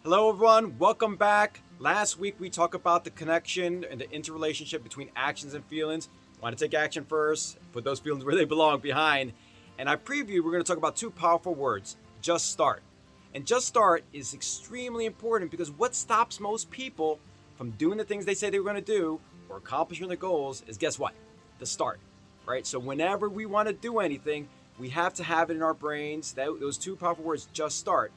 Hello, everyone. Welcome back. Last week we talked about the connection and the interrelationship between actions and feelings. Want to take action first, put those feelings where they belong behind. And I previewed we're going to talk about two powerful words: just start. And just start is extremely important because what stops most people from doing the things they say they were going to do or accomplishing their goals is, guess what? The start, right? So whenever we want to do anything, we have to have it in our brains. Those two powerful words: just start.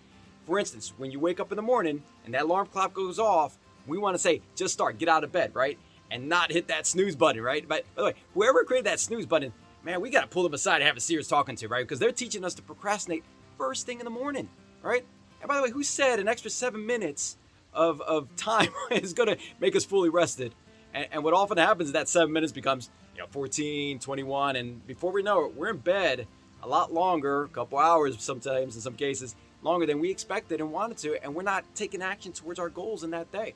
For instance, when you wake up in the morning and that alarm clock goes off, we want to say, just start, get out of bed, right? And not hit that snooze button, right? But by the way, whoever created that snooze button, man, we got to pull them aside and have a serious talking to, right? Because they're teaching us to procrastinate first thing in the morning, right? And by the way, who said an extra 7 minutes of time is going to make us fully rested? And what often happens is that 7 minutes becomes 14, 21, and before we know it, we're in bed a lot longer, a couple hours sometimes in some cases, longer than we expected and wanted to, and we're not taking action towards our goals in that day,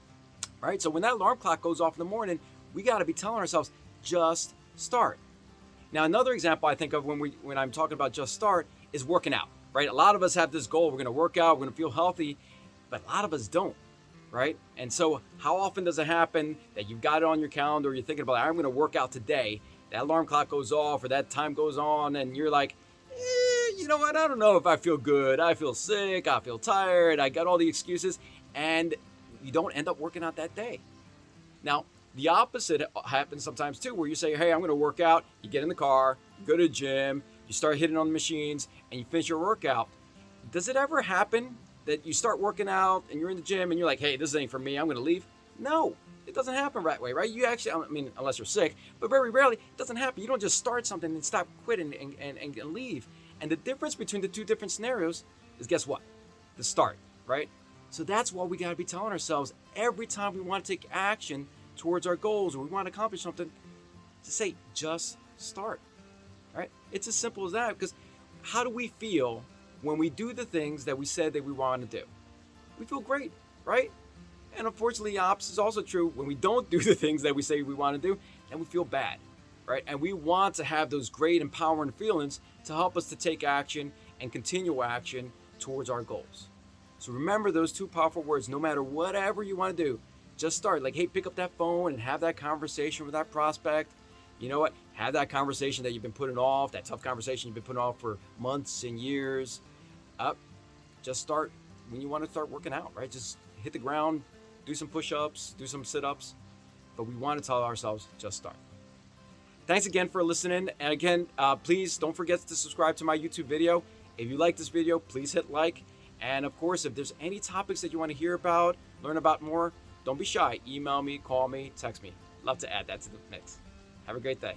right? So when that alarm clock goes off in the morning, we got to be telling ourselves, just start. Now, another example I think of when I'm talking about just start is working out, right? A lot of us have this goal: we're going to work out, we're going to feel healthy, but a lot of us don't, right? And so how often does it happen that you've got it on your calendar, you're thinking about, I'm going to work out today, that alarm clock goes off or that time goes on, and you're like, you know what, I don't know if I feel good, I feel sick, I feel tired, I got all the excuses, and you don't end up working out that day. Now, the opposite happens sometimes too, where you say, hey, I'm going to work out, you get in the car, you go to the gym, you start hitting on the machines, and you finish your workout. Does it ever happen that you start working out and you're in the gym and you're like, hey, this ain't for me, I'm going to leave? No, it doesn't happen right way, right? You actually, I mean, unless you're sick, but very rarely, it doesn't happen. You don't just start something and stop quitting and leave. And the difference between the two different scenarios is, guess what? The start, right? So that's why we got to be telling ourselves every time we want to take action towards our goals or we want to accomplish something, to say, just start, right? It's as simple as that, because how do we feel when we do the things that we said that we want to do? We feel great, right? And unfortunately, the opposite is also true. When we don't do the things that we say we want to do, then we feel bad, right? And we want to have those great empowering feelings to help us to take action and continue action towards our goals. So remember those two powerful words: no matter whatever you want to do, just start. Like, hey, pick up that phone and have that conversation with that prospect. You know what? Have that conversation that you've been putting off, that tough conversation you've been putting off for months and years. Just start when you want to start working out, right? Just hit the ground, do some push-ups, do some sit-ups. But we want to tell ourselves, just start. Thanks again for listening. And again, please don't forget to subscribe to my YouTube video. If you like this video, please hit like. And of course, if there's any topics that you want to hear about, learn about more, don't be shy. Email me, call me, text me. Love to add that to the mix. Have a great day.